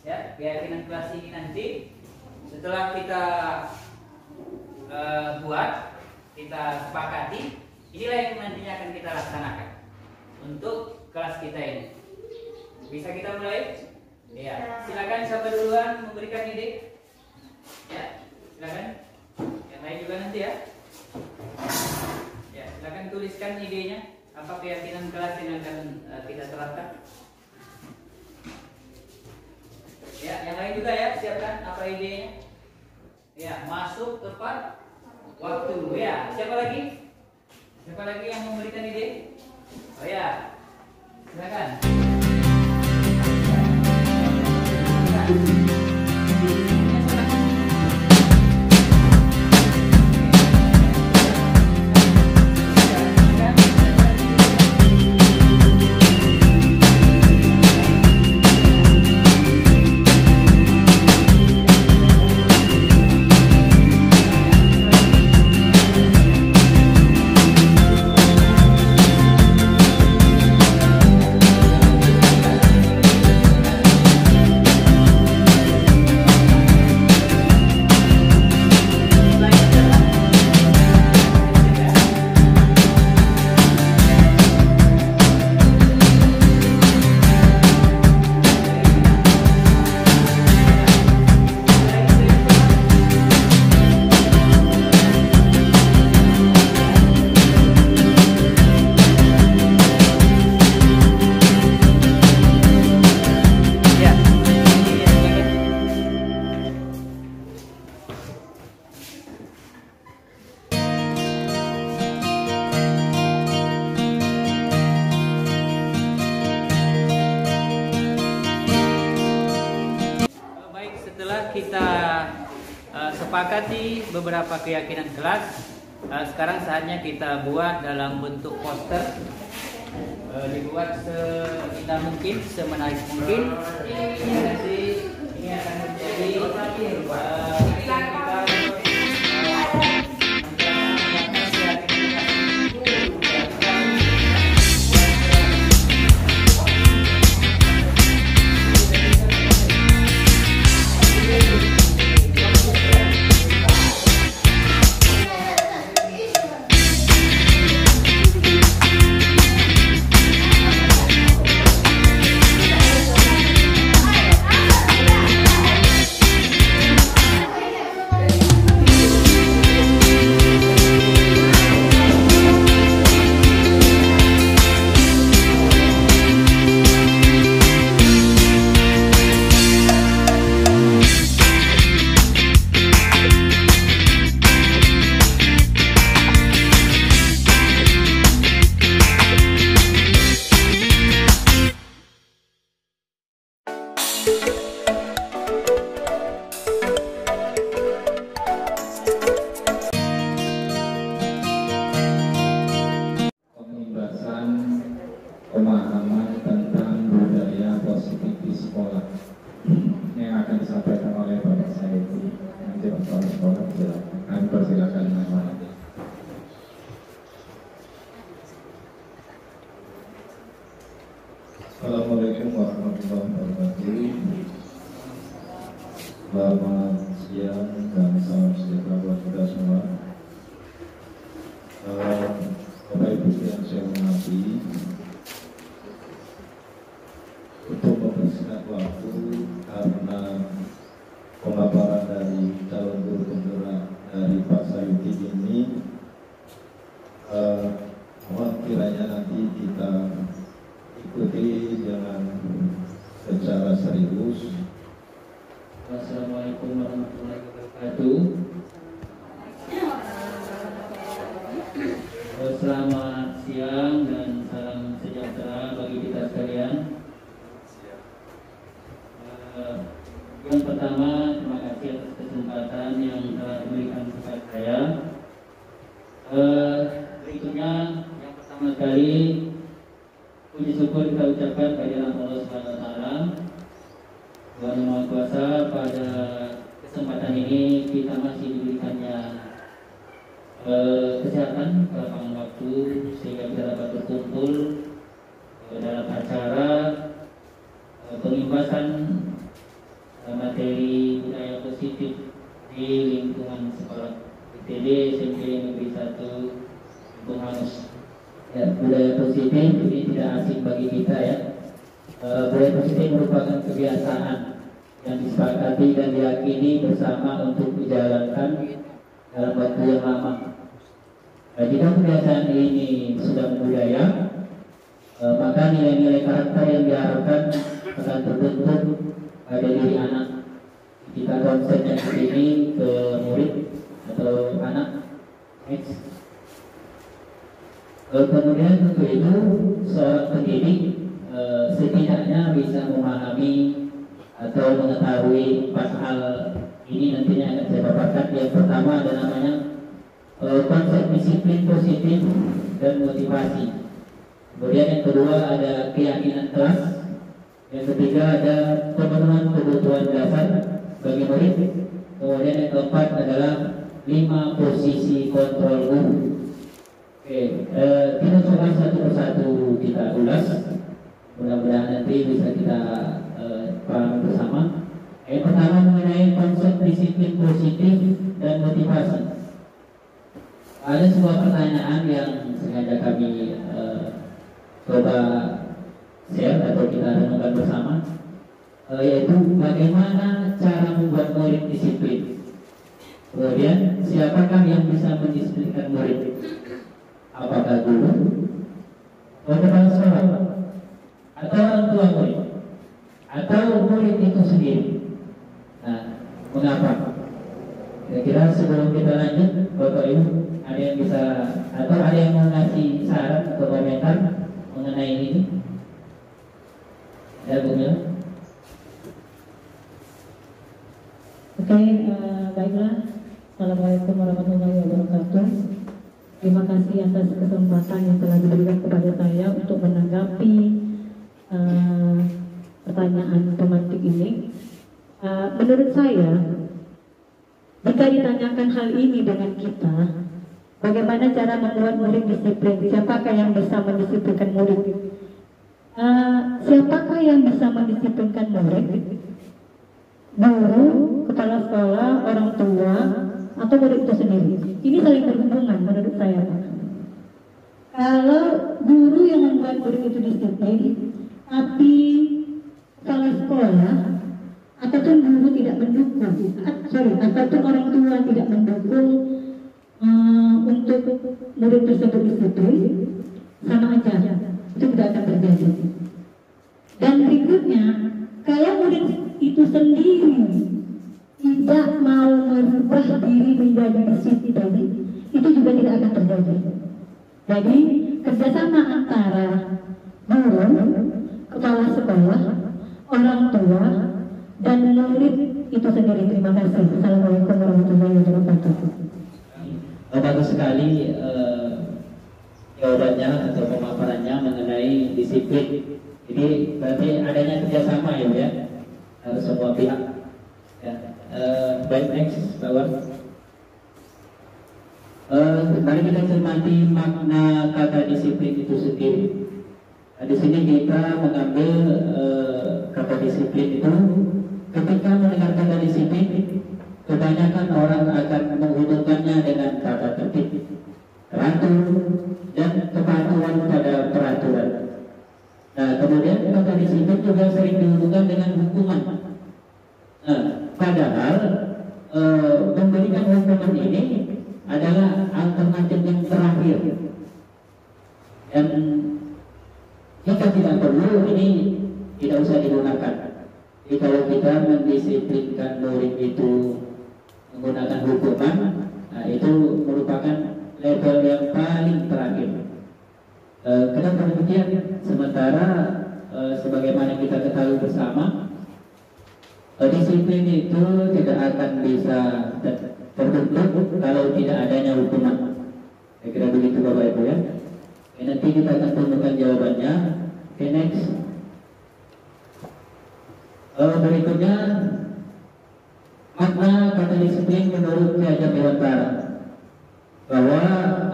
Ya, keyakinan kelas ini nanti setelah kita buat, kita sepakati, inilah yang nantinya akan kita laksanakan untuk kelas kita ini. Bisa kita mulai? Ya, silakan siapa duluan memberikan ide? Ya, silakan. Yang lain juga nanti ya. Ya, silakan tuliskan idenya. Apa keyakinan kelas yang akan kita terapkan? Ya, yang lain juga ya, siapkan apa idenya? Ya, masuk tepat waktu. Ya, siapa lagi? Siapa lagi yang memberikan ide? Oh ya, silakan. Kita sepakati beberapa keyakinan kelas. Sekarang saatnya kita buat dalam bentuk poster, dibuat seindah mungkin, semenarik mungkin. Nanti ini akan menjadi pemahaman tentang budaya positif di sekolah yang akan disampaikan oleh Bapak Saidi. Nanti Bapak Sekolah silakan. Kami persilakan Bapak. Assalamualaikum warahmatullahi wabarakatuh. Selamat siang dan salam sejahtera buat kita semua. Bapak Ibu yang saya hormati, untuk mempersingkat waktu karena pemaparan dari calon guru penggerak dari Pak Sayuti ini, mohon kiranya nanti kita ikuti dengan secara serius. Assalamualaikum warahmatullahi wabarakatuh. Selamat siang dan salam sejahtera bagi kita sekalian. Yang pertama, terima kasih atas kesempatan yang telah diberikan kepada saya. Berikutnya, yang pertama sekali, puji syukur kita ucapkan kehadirat Allah Subhanahu wa taala. Tuhan Yang Maha Kuasa, pada kesempatan ini kita masih diberikannya kesehatan, kelapangan waktu sehingga kita dapat berkumpul dalam acara pengimbasan di lingkungan sekolah ITB SMP Negeri 1 Kampung Manus. Ya, budaya positif ini tidak asing bagi kita ya. Budaya positif merupakan kebiasaan yang disepakati dan diyakini bersama untuk dijalankan dalam waktu yang lama. Jika kebiasaan ini sudah membudaya, maka nilai-nilai karakter yang diharapkan akan terbentuk pada diri anak. Kita konsepnya di sini ke murid atau anak. Next. Kemudian tentu itu seorang pendidik setidaknya bisa memahami atau mengetahui 4 hal ini nantinya akan saya paparkan. Yang pertama ada namanya konsep disiplin positif dan motivasi. Kemudian yang kedua ada keyakinan kelas. Yang ketiga ada pemenuhan kebutuhan dasar bagi murid. Kemudian yang keempat adalah 5 posisi kontrol guru. Oke, kita coba satu persatu kita ulas. Mudah-mudahan nanti bisa kita pahami bersama. Yang pertama mengenai konsep disiplin positif dan motivasi. Ada sebuah pertanyaan yang sengaja kami coba share atau kita renungkan bersama, yaitu bagaimana cara membuat murid disiplin. Kemudian siapakah yang bisa mendisiplinkan murid? Apakah guru, kepala sekolah, atau orang tua murid, atau murid itu sendiri? Nah, mengapa? Kira-kira sebelum kita lanjut, Bapak Ibu, ada yang bisa atau ada yang mau ngasih saran atau komentar mengenai ini? Ada, Bu Mila? Oke, baiklah. Assalamualaikum warahmatullahi wabarakatuh. Terima kasih atas kesempatan yang telah diberikan kepada saya untuk menanggapi pertanyaan pemantik ini. Menurut saya, jika ditanyakan hal ini dengan kita, bagaimana cara membuat murid disiplin? Siapakah yang bisa mendisiplinkan murid? Siapakah yang bisa mendisiplinkan murid? Guru, kepala sekolah, orang tua, atau murid itu sendiri? Ini saling berhubungan menurut saya, Pak. Kalau guru yang membuat murid itu disiplin, tapi kepala sekolah ataupun guru tidak mendukung, ataupun orang tua tidak mendukung untuk murid tersebut disiplin, sama aja, itu tidak akan terjadi. Dan berikutnya, kalau murid itu sendiri tidak mau merubah diri menjadi disiplin, itu juga tidak akan terjadi. Jadi kerjasama antara guru, kepala sekolah, orang tua, dan murid itu sendiri. Terima kasih. Assalamualaikum warahmatullahi wabarakatuh. Bagus sekali jawabannya atau pemaparannya mengenai disiplin. Jadi berarti adanya kerjasama ya, harus semua pihak. Ya. Baik, next, bawah. Mari kita cermati makna kata disiplin itu sendiri. Di sini kita mengambil kata disiplin itu. Ketika mendengar kata disiplin, kebanyakan orang akan menghubungkannya dengan tata tertib, teratur, dan kepatuhan pada peraturan. Nah, kemudian kata disiplin juga sering dihubungkan dengan hukuman. Nah, padahal memberikan hukuman ini adalah alternatif yang terakhir. Dan jika tidak perlu, ini tidak usah digunakan. Jadi kalau kita mendisiplinkan murid itu menggunakan hukuman, nah itu merupakan level yang paling terakhir. Kenapa demikian? Sementara sebagaimana kita ketahui bersama, disiplin itu tidak akan bisa terbentuk kalau tidak adanya hukuman. Saya kira begitu Bapak Ibu ya. Nanti kita akan temukan jawabannya. Oke, next. Berikutnya, makna kata disiplin menurut Ki Hajar Dewantara, bahwa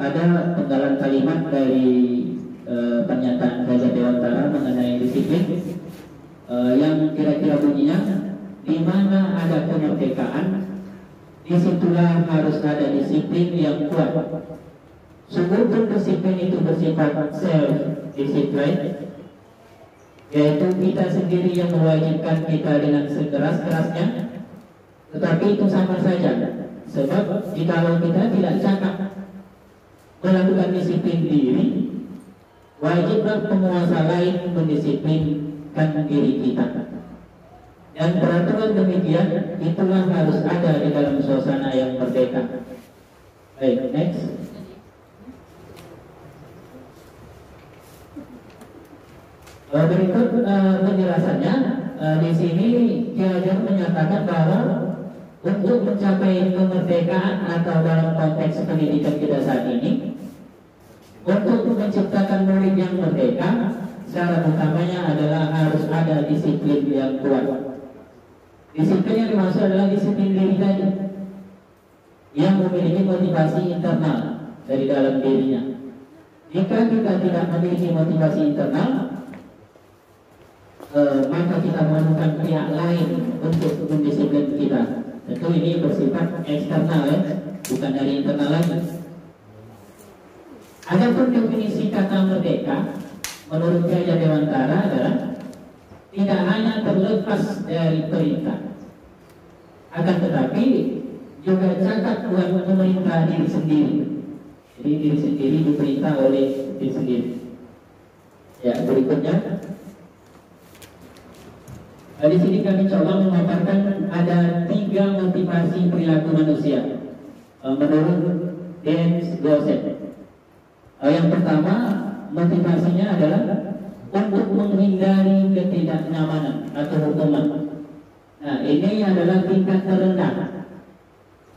ada penggalan kalimat dari pernyataan Ki Hajar Dewantara mengenai disiplin yang kira-kira bunyinya, di mana ada kemerdekaan, disitulah harus ada disiplin yang kuat. Sungguh disiplin itu bersifat self-discipline, yaitu kita sendiri yang mewajibkan kita dengan sekeras-kerasnya, tetapi itu sama saja. Sebab jikalau kita tidak cakap melakukan disiplin diri, wajiblah penguasa lain mendisiplinkan diri kita. Dan peraturan demikian itulah harus ada di dalam suasana yang merdeka. Baik, next. Berikut penjelasannya. Di sini Ki menyatakan bahwa untuk mencapai kemerdekaan atau dalam konteks pendidikan kita saat ini, untuk menciptakan murid yang merdeka, syarat utamanya adalah harus ada disiplin yang kuat. Disiplin yang dimaksud adalah disiplin diri tadi, yang memiliki motivasi internal dari dalam dirinya. Jika kita tidak memiliki motivasi internal, maka kita memerlukan pihak lain untuk mendisiplin kita. Tentu ini bersifat eksternal ya, bukan dari internal lagi. Adapun definisi kata merdeka menurut Ki Dewantara adalah tidak hanya terlepas dari perintah, akan tetapi juga cakap buat memerintah diri sendiri. Jadi diri sendiri diperintah oleh diri sendiri. Ya, berikutnya. Di sini kami coba memaparkan ada 3 motivasi perilaku manusia menurut James Gossett. Yang pertama, motivasinya adalah untuk menghindari ketidaknyamanan atau hukuman. Nah, ini adalah tingkat terendah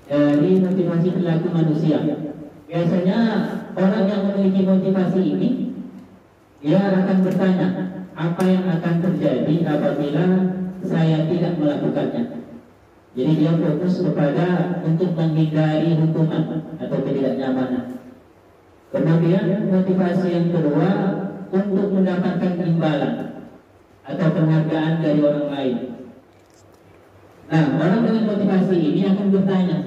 dari motivasi perilaku manusia. Biasanya orang yang memiliki motivasi ini, dia akan bertanya, apa yang akan terjadi apabila saya tidak melakukannya? Jadi dia fokus kepada untuk menghindari hukuman atau ketidaknyamanan. Kemudian motivasi yang kedua untuk mendapatkan imbalan atau penghargaan dari orang lain. Nah, orang dengan motivasi ini akan bertanya,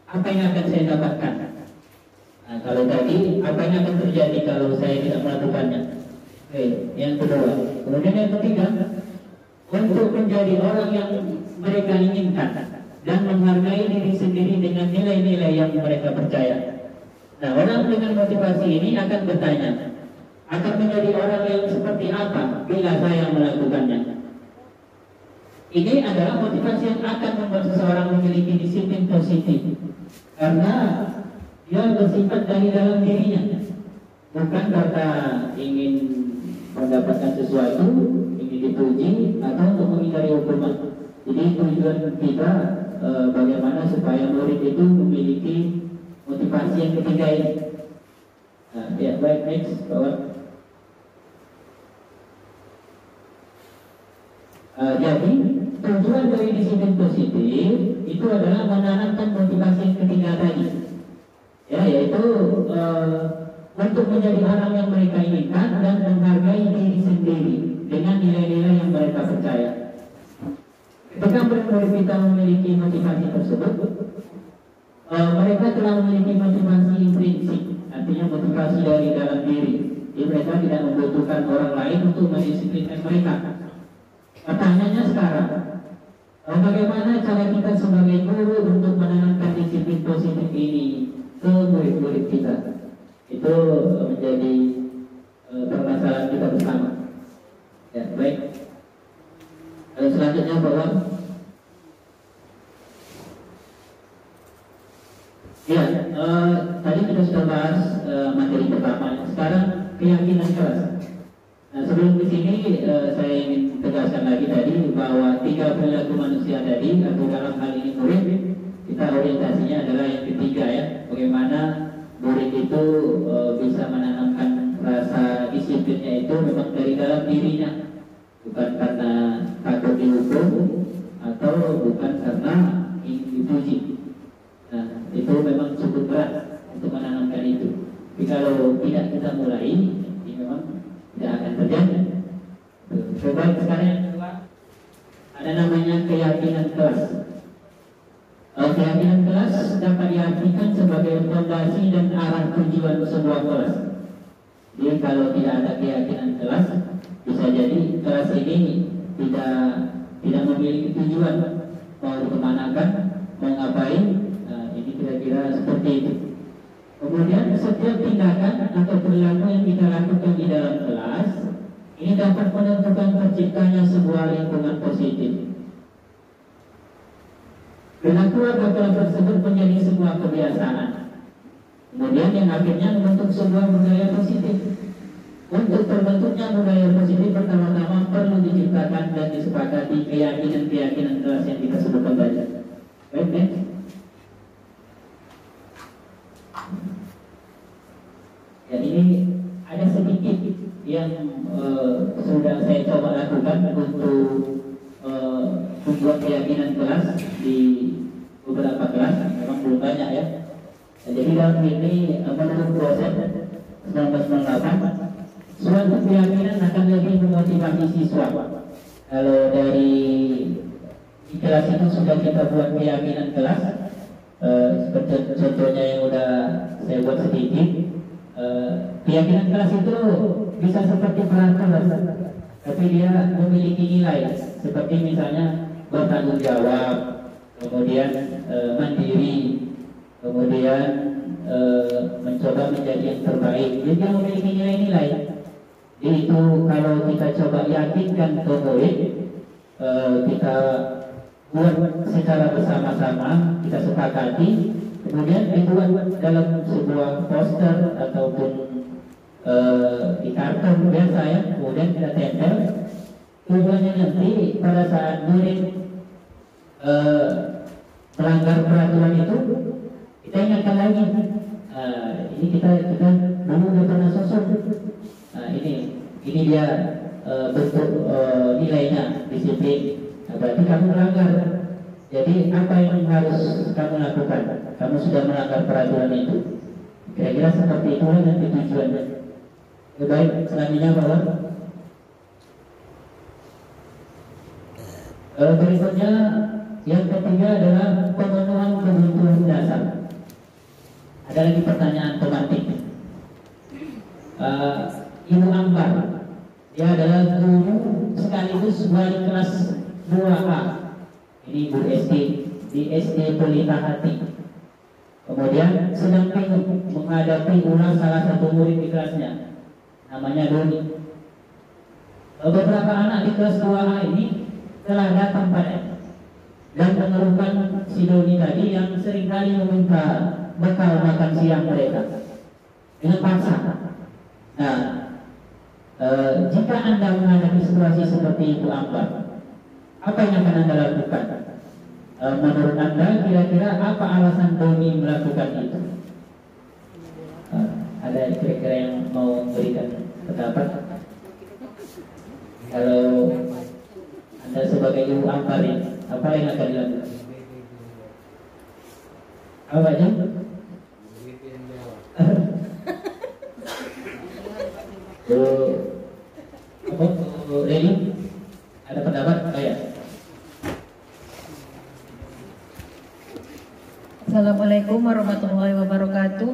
apa yang akan saya dapatkan? Nah, kalau tadi, apa yang akan terjadi kalau saya tidak melakukannya? Oke, yang kedua. Kemudian yang ketiga, untuk menjadi orang yang mereka inginkan dan menghargai diri sendiri dengan nilai-nilai yang mereka percaya. Nah, orang dengan motivasi ini akan bertanya, akan menjadi orang yang seperti apa bila saya melakukannya? Ini adalah motivasi yang akan membuat seseorang memiliki disiplin positif, karena dia bersifat dari dalam dirinya, bukan karena ingin mendapatkan sesuatu, ingin dipuji atau untuk menghindari hukuman. Jadi tujuan kita bagaimana supaya murid itu memiliki motivasi yang ketiga ini. Nah, ya, baik, next, kawan. Jadi tujuan dari disiplin positif itu adalah menanamkan motivasi yang ketiga tadi, ya, yaitu untuk menjadi orang yang mereka inginkan dan menghargai diri sendiri dengan nilai-nilai yang mereka percaya. Ketika murid kita memiliki motivasi tersebut, mereka telah memiliki motivasi intrinsik, artinya motivasi dari dalam diri. Jadi mereka tidak membutuhkan orang lain untuk mendisiplinkan mereka. Pertanyaannya sekarang, bagaimana cara kita sebagai guru untuk menanamkan disiplin positif ini ke murid-murid kita? Itu menjadi permasalahan kita bersama. Ya, baik. Selanjutnya bahwa ya, tadi kita sudah bahas materi pertama. Sekarang keyakinan keras. Nah, sebelum di sini saya ingin tegaskan lagi tadi bahwa 3 perilaku manusia tadi, atau dalam hal ini murid, kita orientasinya adalah yang ketiga ya. Bagaimana murid itu bisa menanamkan rasa disiplinnya itu memang dari dalam dirinya, bukan karena takut dihukum atau bukan karena ingin dipuji. Nah, itu memang cukup berat untuk menanamkan itu. Tapi kalau tidak kita mulai, ini memang tidak akan terjadi. Coba sekarang yang kedua, ada namanya keyakinan keras. Keyakinan dapat diartikan sebagai fondasi dan arah tujuan sebuah kelas. Jadi kalau tidak ada keyakinan kelas, bisa jadi kelas ini tidak memiliki tujuan, mau kemanakan, mau ngapain. Nah, ini kira-kira seperti itu. Kemudian setiap tindakan atau perilaku yang kita lakukan di dalam kelas ini dapat menentukan terciptanya sebuah lingkungan positif. Perilaku atau kelas tersebut menjadi sebuah kebiasaan, kemudian yang akhirnya membentuk sebuah budaya positif. Untuk terbentuknya budaya positif, pertama-tama perlu diciptakan dan disepakati keyakinan-keyakinan kelas yang kita sebutkan tadi. Baik. Dan ini ada sedikit yang sudah saya coba lakukan untuk membuat keyakinan kelas di beberapa kelas, memang belum banyak ya. Jadi dalam ini menurut dosen 1998, suatu keyakinan akan lebih memotivasi siswa. Kalau dari di kelas itu sudah kita buat keyakinan kelas, seperti contohnya yang udah saya buat sedikit. Keyakinan kelas itu bisa seperti peraturan, tapi dia memiliki nilai, seperti misalnya bertanggung jawab, kemudian mandiri, kemudian mencoba menjadi yang terbaik. Jadi dia memiliki nilai-nilai. Jadi itu kalau kita coba yakinkan ke murid, kita buat secara bersama-sama, kita sepakati, kemudian dibuat dalam sebuah poster ataupun di karton biasa ya, kemudian kita tempel. Tujuannya nanti pada saat murid melanggar peraturan itu, kita ingatkan lagi. Ini kita dulu udah pernah susun. Ini dia bentuk nilainya, disiplin. Berarti kamu melanggar. Jadi apa yang harus kamu lakukan? Kamu sudah melanggar peraturan itu. Kira-kira seperti itulah nanti tujuannya. Baik, selanjutnya bahwa berikutnya yang ketiga adalah pemenuhan kebutuhan dasar. Ada lagi pertanyaan tematik. Ibu Ambar, dia adalah guru sekaligus wali kelas 2A. Ini Bu SD di SD Pelita Hati. Kemudian sedang menghadapi ulang salah satu murid di kelasnya, namanya Doni. Beberapa anak di kelas 2A ini telah datang pada dan mengeluhkan si Doni tadi yang seringkali meminta bekal makan siang mereka dengan paksa. Nah, jika Anda menghadapi situasi seperti itu, Ambar, apa yang akan Anda lakukan? Menurut Anda, kira-kira apa alasan Doni melakukan itu? Ada kira-kira yang mau memberikan pendapat? Kalau Anda sebagai ibu Ambar, apa yang akan dilakukan? Apa aja? Reni, ada pendapat? Ya. Assalamualaikum warahmatullahi wabarakatuh.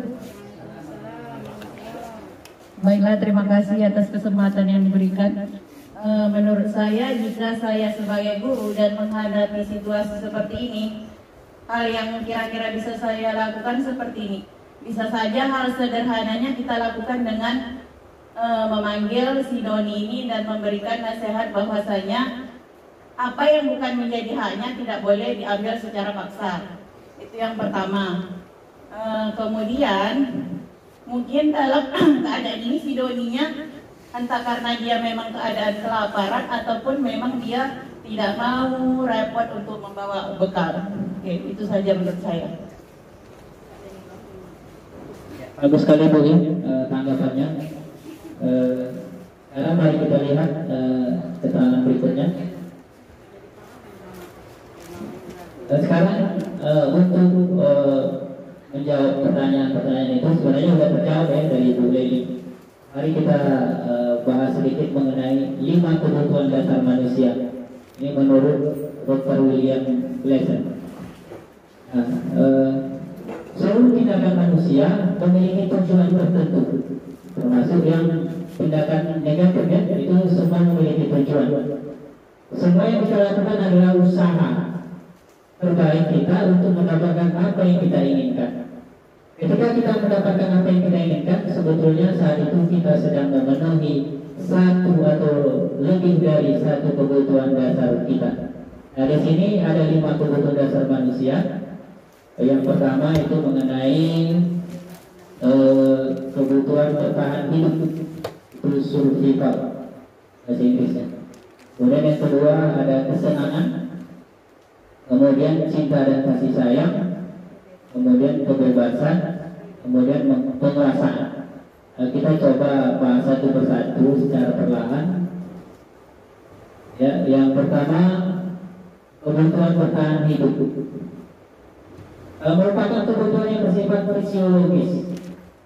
Baiklah, terima kasih atas kesempatan yang diberikan. Menurut saya, jika saya sebagai guru dan menghadapi situasi seperti ini, hal yang kira-kira bisa saya lakukan seperti ini. Bisa saja hal sederhananya kita lakukan dengan memanggil si Doni ini dan memberikan nasihat bahwasanya apa yang bukan menjadi haknya tidak boleh diambil secara paksa. Itu yang pertama. Kemudian mungkin dalam keadaan ini si Doninya entah karena dia memang keadaan kelaparan ataupun memang dia tidak mau repot untuk membawa bekal. Oke, itu saja menurut saya. Bagus sekali Bu, tanggapannya. Sekarang mari kita lihat keterangan berikutnya. Dan sekarang untuk menjawab pertanyaan-pertanyaan itu sebenarnya sudah terjawab ya dari Bu Leli. Mari kita bahas sedikit mengenai 5 kebutuhan dasar manusia. Ini menurut Dr. William Glasser. Nah, seluruh tindakan manusia memiliki tujuan tertentu, termasuk yang tindakan negatif ya, itu semua memiliki tujuan. Semua yang kita lakukan adalah usaha terbaik kita untuk mendapatkan apa yang kita inginkan. Ketika kita mendapatkan apa yang kita inginkan, sebetulnya saat itu kita sedang memenuhi satu atau lebih dari satu kebutuhan dasar kita. Nah, di sini ada 5 kebutuhan dasar manusia. Yang pertama itu mengenai kebutuhan bertahan hidup, itu survival bahasa Inggrisnya. Kemudian yang kedua ada kesenangan, kemudian cinta dan kasih sayang, kemudian kebebasan, kemudian penguasaan. Kita coba bahas satu persatu secara perlahan. Ya, yang pertama kebutuhan bertahan hidup merupakan kebutuhan yang bersifat fisiologis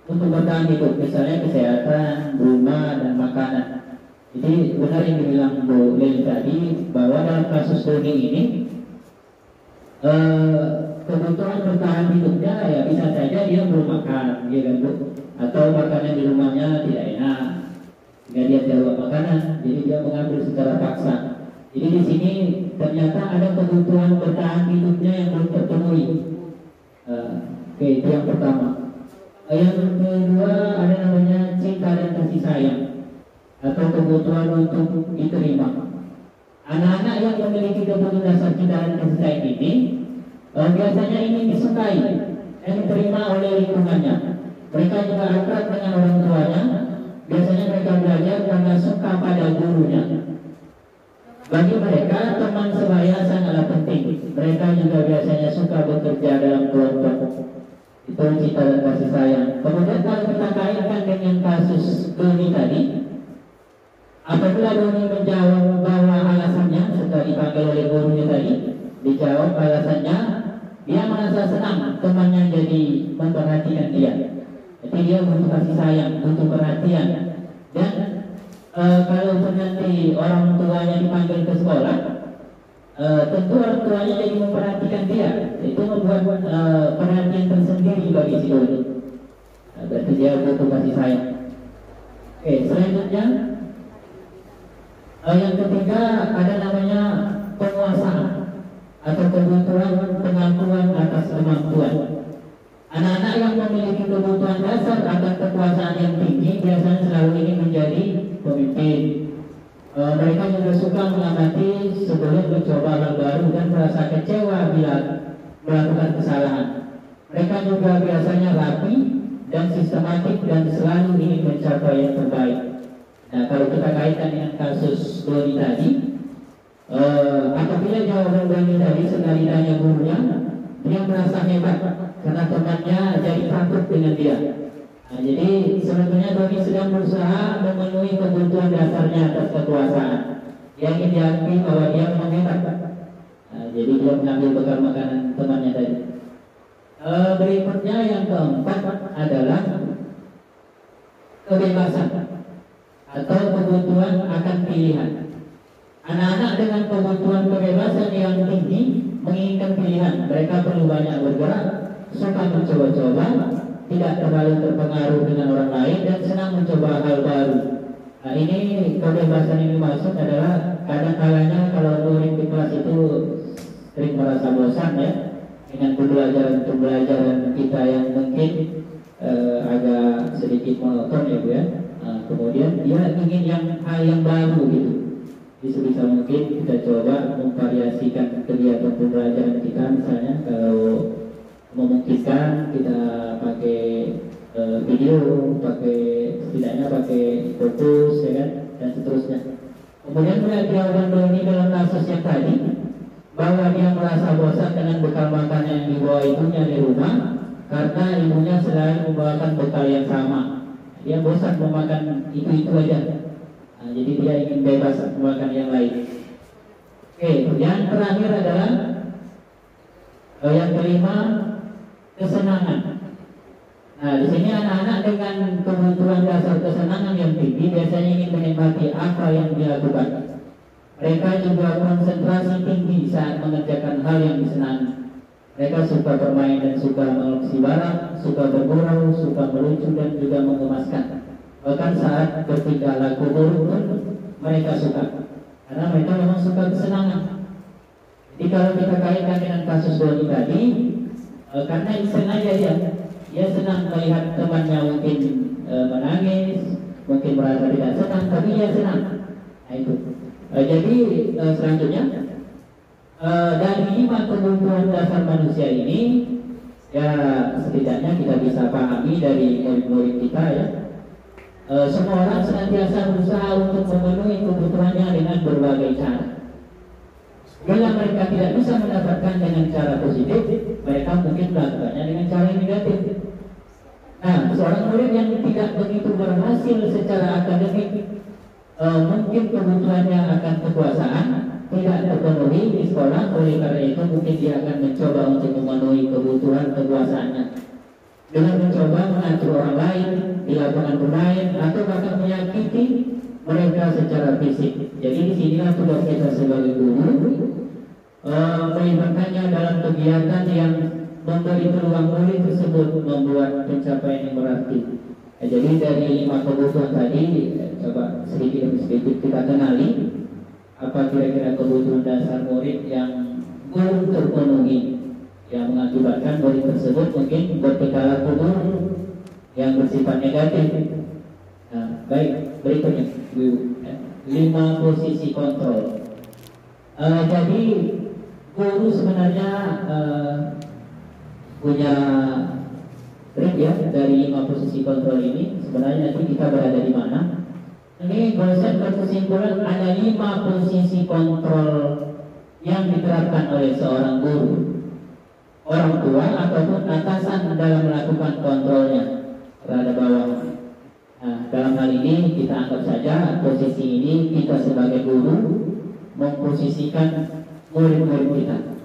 untuk bertahan hidup, misalnya kesehatan, rumah, dan makanan. Jadi benar yang dibilang Bu Leli tadi, bahwa dalam kasus Doni ini kebutuhan bertahan hidupnya ya bisa saja dia belum makan, ya kan Bu, atau makanan di rumahnya tidak enak, sehingga dia tidak makanan, jadi dia mengambil secara paksa. Jadi di sini ternyata ada kebutuhan bertahan hidupnya yang belum terpenuhi. Oke, itu yang pertama. Yang kedua ada namanya cinta dan kasih sayang atau kebutuhan untuk diterima. Anak-anak yang memiliki kebutuhan dasar cinta dan kasih sayang ini biasanya ingin disukai dan diterima oleh lingkungannya. Mereka juga akrab dengan orang tuanya. Biasanya mereka belajar karena suka pada gurunya. Bagi mereka teman sebaya sangatlah penting. Mereka juga biasanya suka bekerja dalam kelompok. Itu cinta dan kasih sayang. Kemudian kalau kita kaitkan dengan kasus Doni tadi, apabila Doni menjawab bahwa alasannya setelah dipanggil oleh gurunya tadi, dijawab alasannya dia merasa senang temannya jadi memperhatikan dia. Jadi dia butuh kasih sayang, butuh perhatian. Dan kalau nanti orang tuanya dipanggil ke sekolah, tentu orang tuanya jadi memperhatikan dia. Itu membuat perhatian tersendiri bagi si Doni. Berarti dia butuh kasih sayang. Oke, selanjutnya yang ketiga ada namanya penguasaan atau kebutuhan pengakuan atas kemampuan. Anak-anak yang memiliki kebutuhan dasar akan kekuasaan yang tinggi biasanya selalu ingin menjadi pemimpin. Mereka juga suka mengamati sebelum mencoba hal baru dan merasa kecewa bila melakukan kesalahan. Mereka juga biasanya rapi dan sistematik dan selalu ingin mencapai yang terbaik. Nah, kalau kita kaitkan dengan kasus Doni tadi, apabila jawaban Doni tadi setelah ditanya gurunya, dia merasa hebat karena temannya jadi takut dengan dia. Nah, jadi sebetulnya Doni sedang berusaha memenuhi kebutuhan dasarnya atas kekuasaan. Dia ingin diakui bahwa dia memang hebat. Nah, jadi dia mengambil bekal makanan temannya tadi. Berikutnya yang keempat adalah kebebasan atau kebutuhan akan pilihan. Anak-anak dengan kebutuhan kebebasan yang tinggi menginginkan pilihan. Mereka perlu banyak bergerak, suka mencoba-coba, tidak terlalu terpengaruh dengan orang lain, dan senang mencoba hal baru. Nah, ini kebebasan yang dimaksud adalah kadang-kalanya kalau murid di kelas itu sering merasa bosan ya dengan pembelajaran kita yang mungkin agak sedikit monoton ya Bu ya. Kemudian dia ingin hal yang baru gitu. Bisa mungkin kita coba memvariasikan kegiatan pembelajaran kita, misalnya kalau memungkinkan kita pakai video, setidaknya pakai fokus ya kan, dan seterusnya. Kemudian jawaban Doni dalam kasus yang tadi bahwa dia merasa bosan dengan bekal makanan yang dibawa ibunya di rumah karena ibunya selalu membawakan bekal yang sama. Dia bosan memakan itu aja. Nah, jadi dia ingin bebas memakan yang lain. Oke, yang terakhir adalah yang kelima, kesenangan. Nah, di sini anak-anak dengan kebutuhan dasar kesenangan yang tinggi biasanya ingin menikmati apa yang dilakukan. Mereka juga konsentrasi tinggi saat mengerjakan hal yang disenangi. Mereka suka bermain dan suka mengoleksi barang, suka bergurau, suka melucu dan juga mengemaskan. Bahkan saat ketika lagu pun mereka suka, karena mereka memang suka kesenangan. Jadi kalau kita kaitkan dengan kasus Doni tadi, karena sengaja dia senang melihat temannya mungkin menangis, mungkin merasa tidak senang, tapi dia senang. Nah itu. Jadi selanjutnya dari 5 kebutuhan dasar manusia ini, ya setidaknya kita bisa pahami dari murid-murid kita ya. Semua orang senantiasa berusaha untuk memenuhi kebutuhannya dengan berbagai cara. Bila mereka tidak bisa mendapatkan dengan cara positif, mereka mungkin melakukannya dengan cara yang negatif. Nah, seorang murid yang tidak begitu berhasil secara akademik, mungkin kebutuhannya akan kekuasaan tidak terpenuhi di sekolah, oleh karena itu mungkin dia akan mencoba untuk memenuhi kebutuhan kekuasaannya dengan mencoba mengatur orang lain di lapangan bermain atau bahkan menyakiti mereka secara fisik. Jadi disinilah tugas kita sebagai guru, melibatkannya dalam kegiatan yang memberi peluang murid tersebut membuat pencapaian yang berarti. Jadi dari 5 kebutuhan tadi, coba sedikit demi sedikit kita kenali apa kira-kira kebutuhan dasar murid yang belum terpenuhi, yang mengakibatkan murid tersebut mungkin bertingkah laku yang bersifat negatif. Nah, baik, berikutnya 5 posisi kontrol. Jadi guru sebenarnya punya trik ya dari 5 posisi kontrol ini. Sebenarnya nanti kita berada di mana? Ini dosen berkesimpulan ada 5 posisi kontrol yang diterapkan oleh seorang guru, orang tua ataupun atasan dalam melakukan kontrolnya terhadap bawah. Nah, dalam hal ini kita anggap saja posisi ini kita sebagai guru memposisikan murid-murid kita.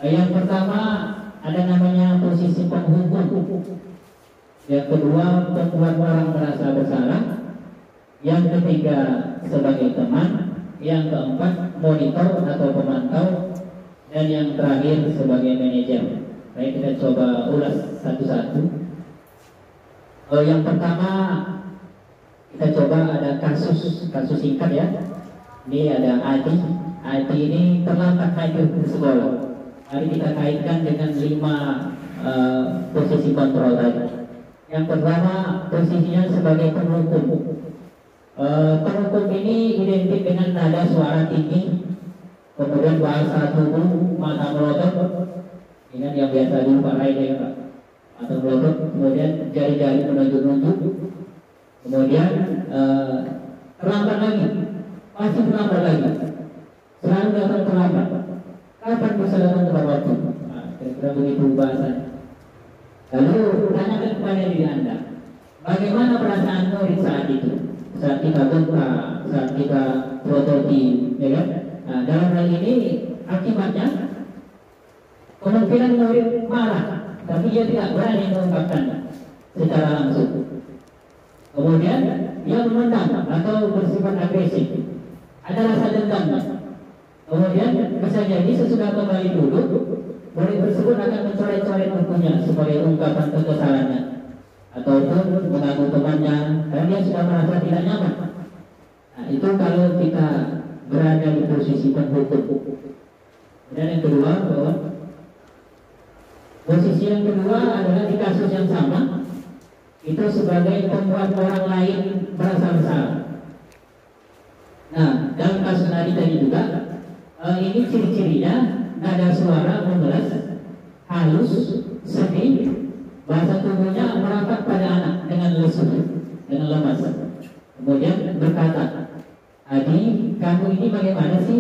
Yang pertama ada namanya posisi penghukum. Yang kedua membuat orang merasa bersalah. Yang ketiga sebagai teman. Yang keempat monitor atau pemantau. Dan yang terakhir sebagai manajer. Baik, kita coba ulas satu-satu. Yang pertama kita coba ada kasus singkat ya. Ini ada IT ini terlambat hadir ke sekolah. Mari kita kaitkan dengan 5 posisi kontrol tadi. Yang pertama posisinya sebagai penghukum. Penghukum ini identik dengan nada suara tinggi, kemudian bahasa tubuh, mata melotot. Ingat yang biasa dulu Pak Rai ya Pak. Mata melotot, kemudian jari-jari menunjuk-nunjuk. Kemudian terlambat lagi, masih terlambat lagi. Selalu datang terlambat. Kapan bisa datang tepat waktu? Nah, kira-kira begitu bahasanya. Lalu tanyakan kepada diri Anda, bagaimana perasaan murid saat itu? Saat kita buka, saat kita prototi, ya kan? Nah, dalam hal ini akibatnya kemungkinan murid marah, tapi dia tidak berani mengungkapkannya secara langsung. Kemudian dia memendam atau bersifat agresif, ada rasa dendam. Kemudian bisa jadi sesudah kembali duduk, murid tersebut akan mencoret-coret bukunya sebagai ungkapan kekesalannya, ataupun mengganggu temannya karena dia sudah merasa tidak nyaman. Nah, itu kalau kita berada di posisi penghukum. Dan yang kedua, bahwa posisi yang kedua adalah di kasus yang sama, itu sebagai pembuat orang lain merasa bersalah. Nah, dalam kasus tadi juga, ini ciri-cirinya nada suara mengeras, halus, sedih, bahasa tubuhnya merapat pada anak dengan lesu, dengan lemas. Kemudian berkata, "Adi, kamu ini bagaimana sih?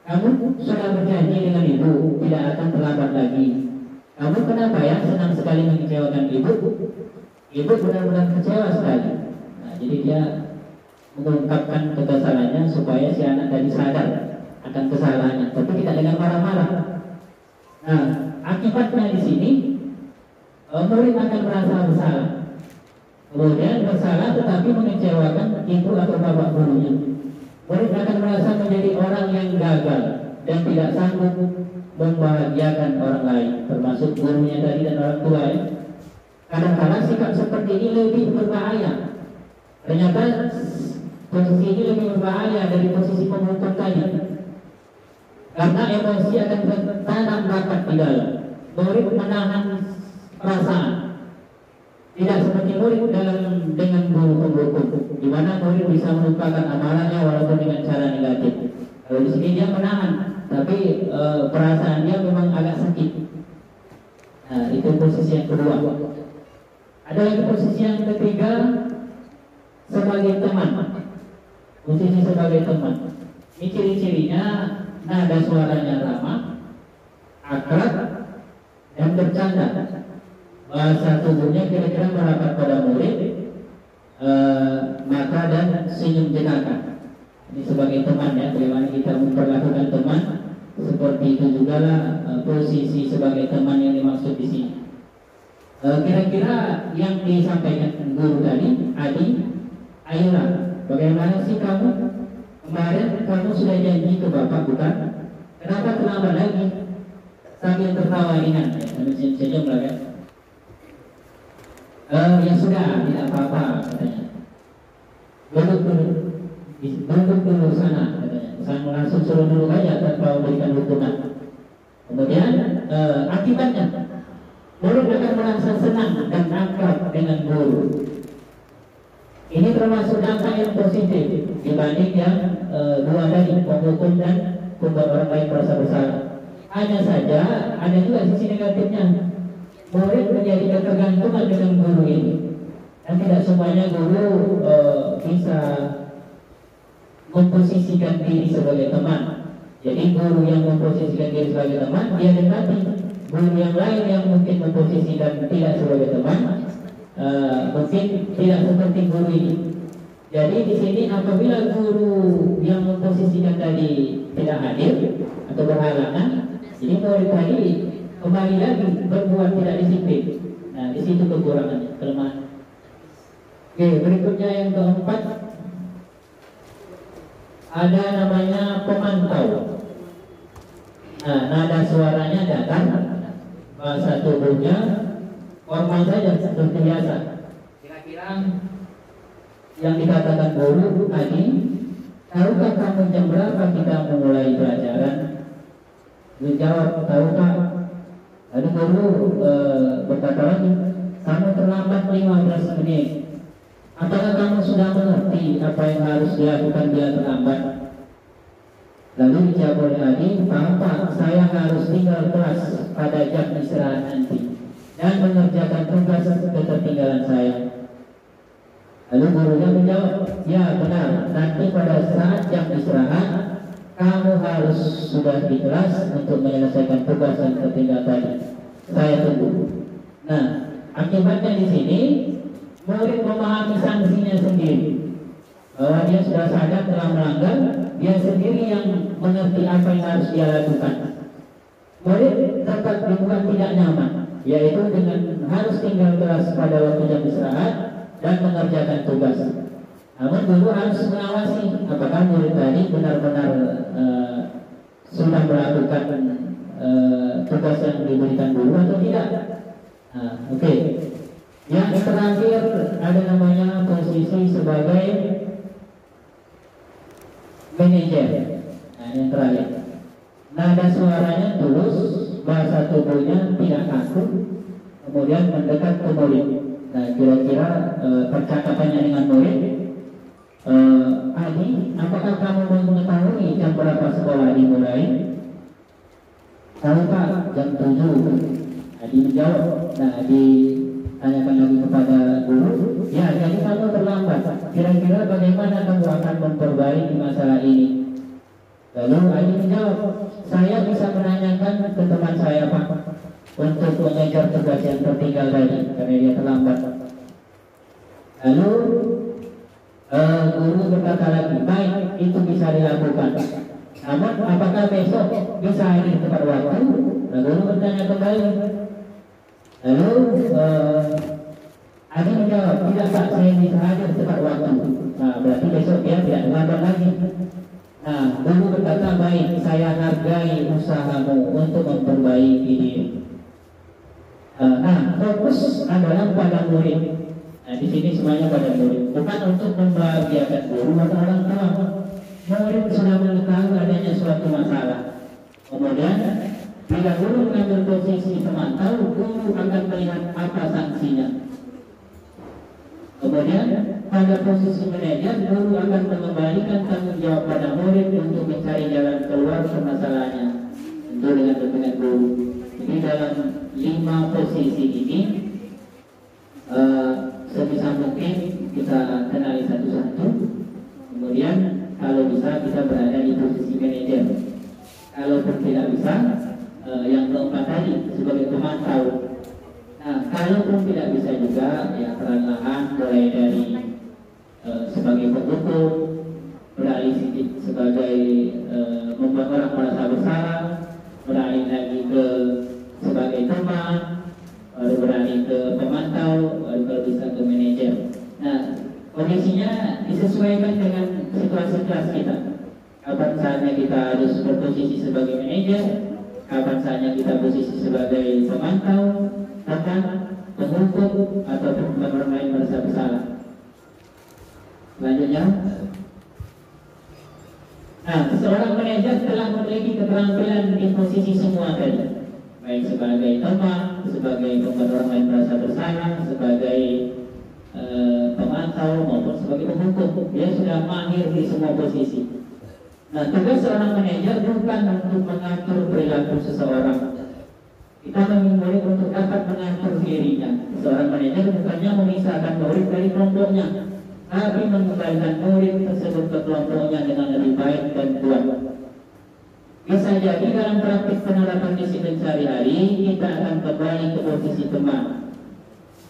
Kamu sudah berjanji dengan ibu tidak akan terlambat lagi. Kamu kenapa ya senang sekali mengecewakan ibu? Ibu benar-benar kecewa sekali." Nah, jadi dia mengungkapkan kekesalannya supaya si anak tadi sadar akan kesalahannya, tapi tidak dengan marah-marah. Nah, akibatnya di sini murid akan merasa bersalah. Kemudian bersalah tetapi mengecewakan ibu atau bapak gurunya. Murid akan merasa menjadi orang yang gagal. dan tidak sanggup membahagiakan orang lain, termasuk gurunya tadi dan orang tua ya. Kadang-kadang sikap seperti ini lebih berbahaya. Ternyata posisi ini lebih berbahaya dari posisi penghukum tadi, karena emosi akan tertanam rapat di dalam. Murid menahan perasaan, tidak seperti murid dengan guru penghukum, di mana murid bisa melupakan amalannya walaupun dengan cara negatif. Kalau di sini dia menahan, tapi perasaan dia memang agak sakit. Nah, itu posisi yang kedua. Ada lagi posisi yang ketiga, sebagai teman. Posisi sebagai teman. Ini ciri-cirinya nada suaranya ramah, akrab, dan bercanda. Bahasa tubuhnya kira-kira merapat pada murid, mata dan senyum jenaka. Ini sebagai teman ya, bagaimana kita memperlakukan teman, seperti itu juga lah posisi sebagai teman yang dimaksud di sini. Kira-kira yang disampaikan guru tadi, Adi, ayolah, bagaimana sih kamu? Kemarin kamu sudah janji ke Bapak bukan? Kenapa terlambat lagi? Sambil tertawa ringan, ya, sambil senyum lah kan? Ya sudah, tidak apa-apa katanya. Duduk dulu sana katanya. Saya langsung suruh dulu aja tanpa memberikan hukuman. Kemudian akibatnya murid akan merasa senang dan akrab dengan guru. Ini termasuk dampak yang positif dibanding yang dua tadi, penghukum dan membuat orang lain merasa bersalah. Hanya saja ada juga sisi negatifnya. Murid menjadi ketergantungan dengan guru ini, dan tidak semuanya guru bisa memposisikan diri sebagai teman. Jadi guru yang memposisikan diri sebagai teman, dia dekati. Guru yang lain yang mungkin memposisikan tidak sebagai teman, mungkin tidak seperti guru ini. Jadi di sini apabila guru yang memposisikan tadi tidak hadir atau berhalangan, jadi murid tadi kembali lagi berbuat tidak disiplin. Nah, di situ kekurangannya, kelemahan. Oke, berikutnya yang keempat, ada namanya pemantau. Nah, nada suaranya datar, bahasa tubuhnya formal saja seperti biasa. Kira-kira yang dikatakan guru tadi, tahukah kamu jam berapa kita memulai pelajaran? Dijawab, tahu Pak. Lalu guru berkata lagi, kamu terlambat 15 menit. Apakah kamu sudah mengerti apa yang harus dilakukan bila terlambat? Lalu dijawab oleh Adi, paham Pak, saya harus tinggal kelas pada jam istirahat nanti dan mengerjakan tugas ketertinggalan saya. Lalu gurunya menjawab, ya benar, nanti pada saat jam istirahat kamu harus sudah di kelas untuk menyelesaikan tugas yang tertinggal tadi. Saya tunggu. Nah, akibatnya di sini murid memahami sanksinya sendiri, bahwa dia sudah sadar telah melanggar, dia sendiri yang mengerti apa yang harus dia lakukan. Murid tetap dibuat tidak nyaman, yaitu dengan harus tinggal kelas pada waktu jam istirahat dan mengerjakan tugas. Namun guru harus mengawasi apakah murid tadi benar-benar sudah melakukan tugas yang diberikan guru atau tidak. Nah, oke. Yang terakhir ada namanya posisi sebagai manajer. Nah, yang terakhir, nada suaranya tulus, bahasa tubuhnya tidak kaku, kemudian mendekat ke murid. Nah, kira-kira percakapannya dengan murid, Adi, apakah kamu mengetahui jam berapa sekolah dimulai? Tahu Pak, jam 7. Adi menjawab. Nah, ditanyakan lagi kepada guru, ya jadi kamu terlambat. Kira-kira bagaimana kamu akan memperbaiki masalah ini? Lalu Adi menjawab, saya bisa menanyakan ke teman saya Pak untuk mengejar tugas yang tertinggal tadi karena dia terlambat. Lalu guru berkata lagi, baik, itu bisa dilakukan. Namun apakah besok bisa hadir tepat waktu? Nah, guru bertanya kembali. Lalu Adi menjawab, tidak Pak, saya bisa hadir tepat waktu. Nah, berarti besok dia tidak terlambat lagi. Nah, guru berkata, baik, saya hargai usahamu untuk memperbaiki diri. Nah, fokus adalah pada murid. Nah, di sini semuanya pada murid, bukan untuk membahagiakan guru atau orang tua. Murid sudah mengetahui adanya suatu masalah. Kemudian, bila guru mengambil posisi pemantau, guru akan melihat apa sanksinya. Kemudian, pada posisi manajer, guru akan mengembalikan tanggung jawab pada murid untuk mencari jalan keluar permasalahannya. Tentu dengan bimbingan guru. Jadi dalam 5 posisi ini, sebisa mungkin kita kenali satu-satu. Kemudian, kalau bisa kita berada di posisi manajer. Kalaupun tidak bisa, yang keempat tadi sebagai pemantau. Nah, kalaupun tidak bisa juga, ya perlahan mulai dari sebagai penghukum, beralih sedikit sebagai membuat orang merasa bersalah, beralih lagi ke sebagai teman, baru beralih ke pemantau, baru kalau bisa ke manajer. Nah, kondisinya disesuaikan dengan situasi kelas kita. Kapan saatnya kita harus berposisi sebagai manajer, kapan saatnya kita posisi sebagai pemantau, bahkan penghukum ataupun orang lain merasa bersalah. Selanjutnya, nah, seorang manajer telah memiliki keterampilan di posisi semua tadi, baik sebagai teman, sebagai pembuat orang lain merasa bersalah, sebagai pemantau maupun sebagai penghukum. Dia sudah mahir di semua posisi. Nah, tugas seorang manajer bukan untuk mengatur perilaku seseorang. Kita memulai untuk dapat mengatur dirinya. Seorang manajer bukannya memisahkan murid dari kelompoknya, tapi mengembalikan murid tersebut ke kelompoknya dengan lebih baik dan kuat. Bisa jadi dalam praktik penerapan disiplin sehari-hari kita akan kembali ke posisi teman.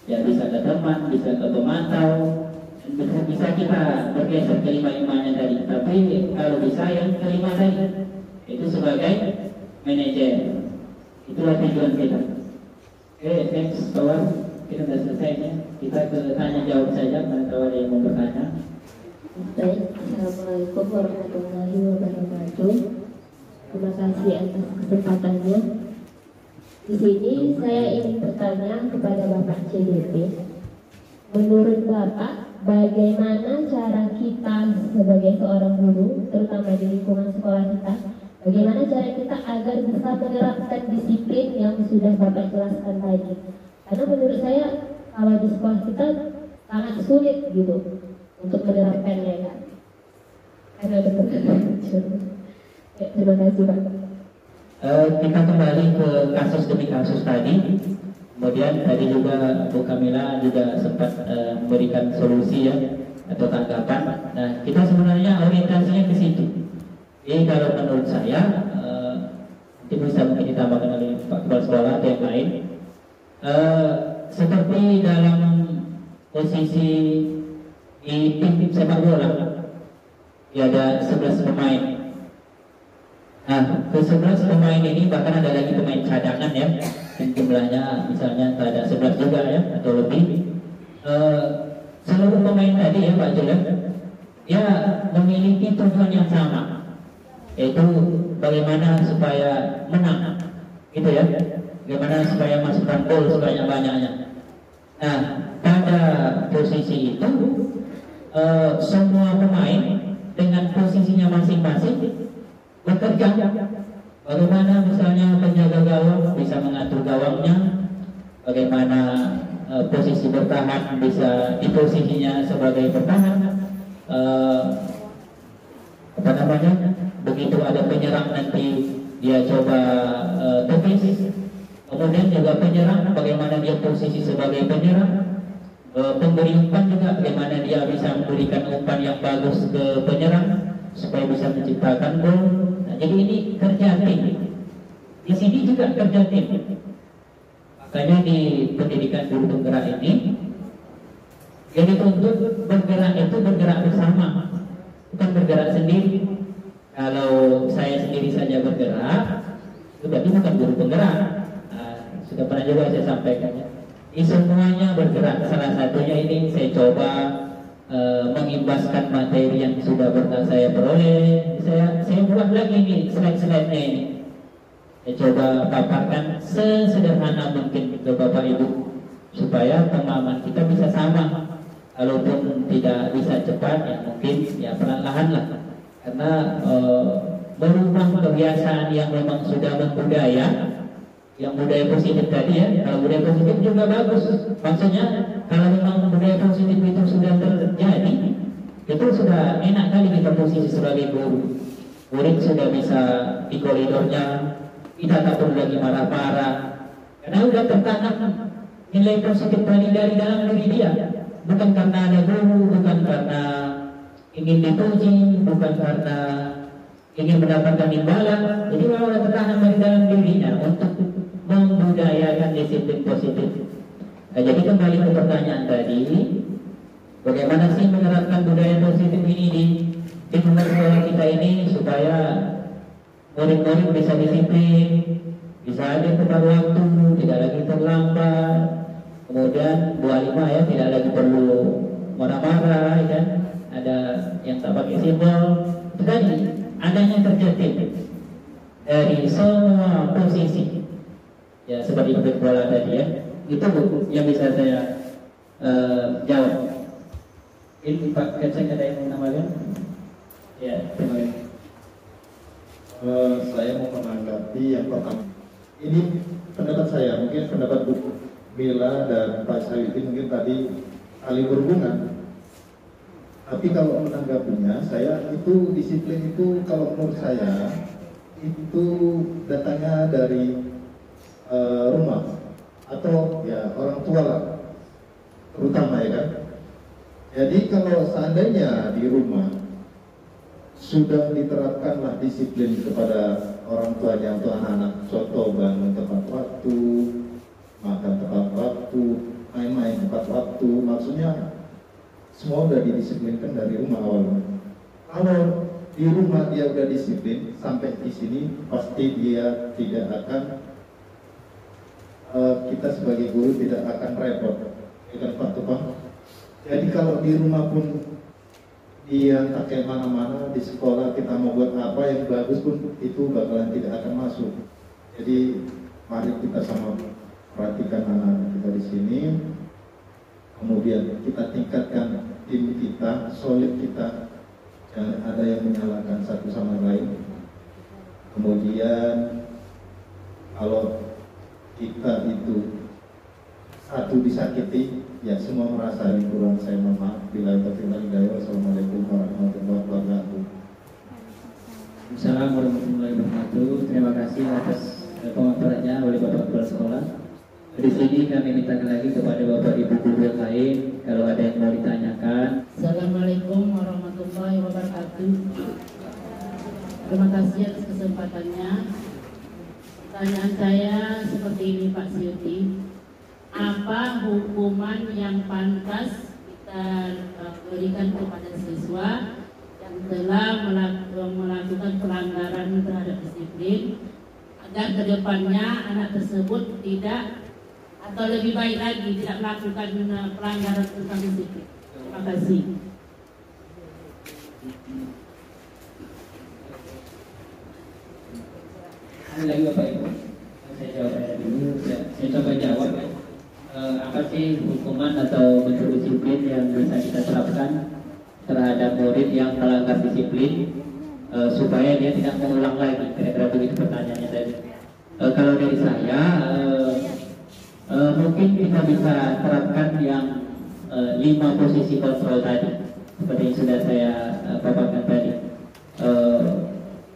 Ya, bisa ke teman, bisa ke pemantau, bisa kita bergeser ke 5-5-nya tadi. Tapi kalau bisa yang kelima tadi itu sebagai manajer. Itulah tujuan kita. Oke, next kawan, kita sudah selesai ya. Kita ke tanya jawab saja, mana tahu ada yang mau bertanya. Baik, Assalamualaikum warahmatullahi wabarakatuh. Terima kasih atas kesempatannya. Di sini saya ingin bertanya kepada Bapak CDP. Menurut Bapak, bagaimana cara kita sebagai seorang guru, terutama di lingkungan sekolah kita, bagaimana cara kita agar bisa menerapkan disiplin yang sudah Bapak jelaskan tadi? Karena menurut saya kalau di sekolah kita sangat sulit gitu untuk menerapkannya kan. Karena terima kasih Pak. Kita kembali ke kasus demi kasus tadi. Kemudian tadi juga Bu Kamila juga sempat memberikan solusi ya atau tanggapan. Nah, kita sebenarnya orientasinya ke situ. Jadi kalau menurut saya, itu bisa mungkin ditambahkan oleh Pak Kepala Sekolah atau yang lain. Seperti dalam posisi di tim sepak bola, ya ada 11 pemain. Nah, ke 11 pemain ini bahkan ada lagi pemain cadangan ya, jumlahnya misalnya ada 11 juga ya atau lebih. Seluruh pemain tadi ya Pak Jul ya memiliki tujuan yang sama, yaitu bagaimana supaya menang, gitu ya, bagaimana supaya masukkan gol sebanyak-banyaknya. Nah, pada posisi itu semua pemain dengan posisinya masing-masing bekerja. Bagaimana misalnya penjaga gawang bisa mengatur gawangnya, bagaimana posisi bertahan bisa di posisinya sebagai bertahan, apa namanya, begitu ada penyerang nanti dia coba tepis. Kemudian juga penyerang, bagaimana dia posisi sebagai penyerang, pemberi umpan juga bagaimana dia bisa memberikan umpan yang bagus ke penyerang supaya bisa menciptakan gol. Nah, jadi ini kerja tim. Di sini juga kerja tim. Makanya di pendidikan guru penggerak ini yang dituntut bergerak itu bergerak bersama, bukan bergerak sendiri. Kalau saya sendiri saja bergerak, itu berarti bukan guru penggerak. Sudah pernah juga saya sampaikan ya. Ini semuanya bergerak. Salah satunya ini saya coba mengimbaskan materi yang sudah pernah saya peroleh. Saya buat lagi nih slide-slide-nya ini. Saya coba paparkan sesederhana mungkin ke Bapak Ibu supaya pemahaman kita bisa sama. Kalaupun tidak bisa cepat, ya mungkin ya perlahan lah. Karena merubah kebiasaan yang memang sudah membudaya, yang budaya positif tadi ya, kalau budaya positif juga bagus. Maksudnya kalau memang budaya positif itu sudah terjadi, itu sudah enak kali kita posisi sebagai guru. Murid sudah bisa di koridornya, kita tak perlu lagi marah-marah, karena sudah tertanam nilai positif tadi dari dalam diri dia. Bukan karena ada guru, bukan karena ingin dipuji, bukan karena ingin mendapatkan imbalan. Jadi memang sudah tertanam dari dalam dirinya untuk membudayakan disiplin positif. Nah, jadi kembali ke pertanyaan tadi, bagaimana sih menerapkan budaya positif ini di sekolah kita ini supaya murid-murid bisa disiplin, bisa hadir tepat waktu, tidak lagi terlambat, kemudian 25 ya, tidak lagi perlu marah-marah, ya, ada yang tak pakai simbol. Tadi adanya terjadi dari semua posisi. Ya seperti untuk bola tadi ya, itu yang bisa saya jawab. Ini Pak Keceng ada yang mau menambahkan? Ya, terima kasih. Saya mau menanggapi yang pertama. Ini pendapat saya, mungkin pendapat Bu Mila dan Pak Sayuti mungkin tadi saling berhubungan. Tapi kalau menanggapinya, saya itu disiplin itu kalau menurut saya itu datangnya dari rumah atau ya orang tua lah, terutama ya kan. Jadi kalau seandainya di rumah sudah diterapkanlah disiplin kepada orang tuanya untuk anak-anak, contoh bangun tepat waktu, makan tepat waktu, main-main tepat waktu, maksudnya semua sudah didisiplinkan dari rumah awalnya. Kalau di rumah dia sudah disiplin sampai di sini, pasti dia tidak akan kita sebagai guru tidak akan repot, ya Pak Tupang. Jadi kalau di rumah pun dia pakai mana-mana, di sekolah kita mau buat apa yang bagus pun itu bakalan tidak akan masuk. Jadi mari kita sama perhatikan anak-anak kita di sini, kemudian kita tingkatkan tim kita, solid kita, jangan ada yang menyalahkan satu sama lain. Kemudian kalau kita itu satu disakiti, ya semua merasa kurang. Saya mohon maaf. Bila taufiq wal hidayah. Wassalamualaikum warahmatullahi wabarakatuh. Assalamualaikum warahmatullahi wabarakatuh. Terima kasih atas pemaparannya oleh Bapak Kepala Sekolah. Di sini kami minta lagi kepada Bapak Ibu guru yang lain kalau ada yang mau ditanyakan. Assalamualaikum warahmatullahi wabarakatuh. Terima kasih atas kesempatannya. Pertanyaan saya seperti ini Pak Syuti. Apa hukuman yang pantas kita berikan kepada siswa yang telah melakukan pelanggaran terhadap disiplin agar kedepannya anak tersebut tidak atau lebih baik lagi tidak melakukan pelanggaran tentang disiplin? Terima kasih. Ada lagi Bapak Ibu? Saya jawab dulu. Saya coba jawab. Apa sih hukuman atau bentuk disiplin yang bisa kita terapkan terhadap murid yang melanggar disiplin supaya dia tidak mengulang lagi? Kira-kira begitu pertanyaannya tadi. Kalau dari saya, mungkin kita bisa terapkan yang 5 posisi kontrol tadi, seperti yang sudah saya paparkan tadi.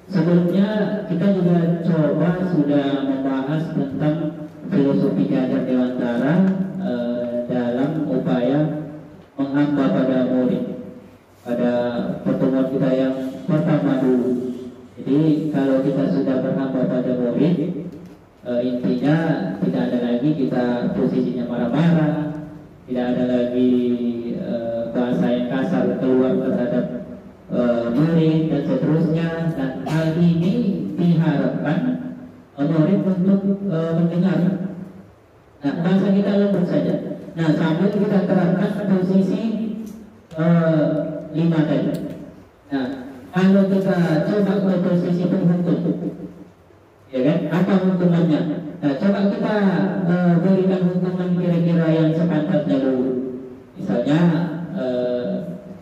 Sebelumnya kita juga coba sudah membahas tentang filosofi keadaan dewantara dalam upaya menghamba pada murid pada pertemuan kita yang pertama dulu. Jadi kalau kita sudah berhamba pada murid, intinya tidak ada lagi kita posisinya marah-marah, tidak ada lagi bahasa yang kasar keluar terhadap murid dan seterusnya. Dan hal ini diharapkan murid untuk mendengar. Nah, bahasa kita lembut saja. Nah, sambil kita terapkan posisi 5 tadi. Nah, kalau kita coba ke posisi penghukum, ya kan? Apa hukumannya? Nah, coba kita berikan hukuman kira-kira yang sepantasnya dulu. Misalnya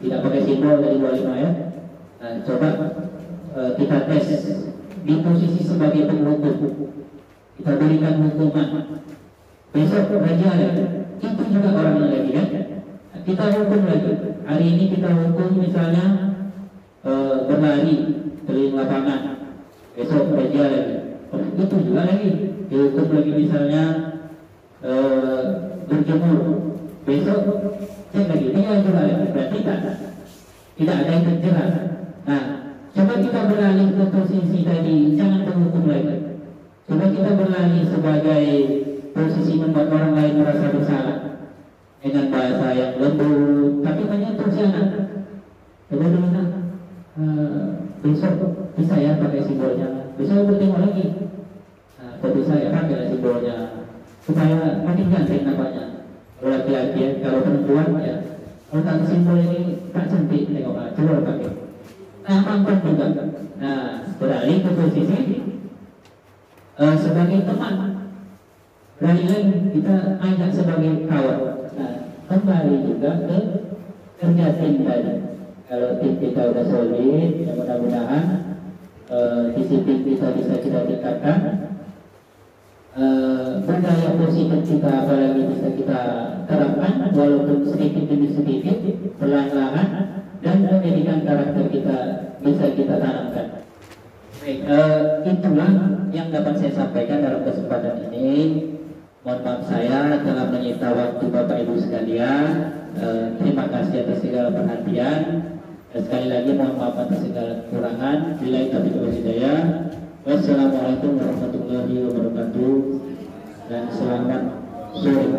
tidak pakai simbol dari 25 ya. Nah, coba kita tes di posisi sebagai penghukum. Kita berikan hukuman. Besok raja ya. Itu juga orangnya lagi kan? Kita hukum lagi. Hari ini kita hukum misalnya berlari keliling lapangan. Besok raja lagi. Itu juga lagi. Dihukum lagi misalnya berjemur. Besok cek lagi. Dia juga lagi. Berarti tidak ada yang terjerat. Nah, coba kita beralih ke posisi tadi. Jangan menghukum lagi. Coba kita beralih sebagai posisi membuat orang lain merasa bersalah dengan bahasa yang lembut, tapi menyentuh si anak. Coba dulu besok bisa ya pakai simbolnya. Besok bertemu lagi. Foto saya pakai simbolnya supaya makin ganteng nampaknya. Kalau laki-laki ya, kalau perempuan ya, kalau tak simbol ini tak cantik tengok. Coba pakai. Nah, perempuan juga. Nah, beralih ke posisi sebagai teman. Beralih lagi kita ajak sebagai kawan. Nah, kembali juga ke kerja tim tadi. Kalau tim kita sudah solid, ya mudah-mudahan disiplin kita bisa kita tingkatkan. Budaya positif kita apalagi bisa kita terapkan walaupun sedikit demi sedikit, perlahan-lahan, dan pendidikan karakter kita bisa kita tanamkan. Baik, itulah yang dapat saya sampaikan dalam kesempatan ini. Mohon maaf saya telah menyita waktu Bapak Ibu sekalian. Terima kasih atas segala perhatian. Sekali lagi mohon maaf atas segala kekurangan. Billahi taufiq wal hidayah. Wassalamualaikum warahmatullahi wabarakatuh. Dan selamat sore.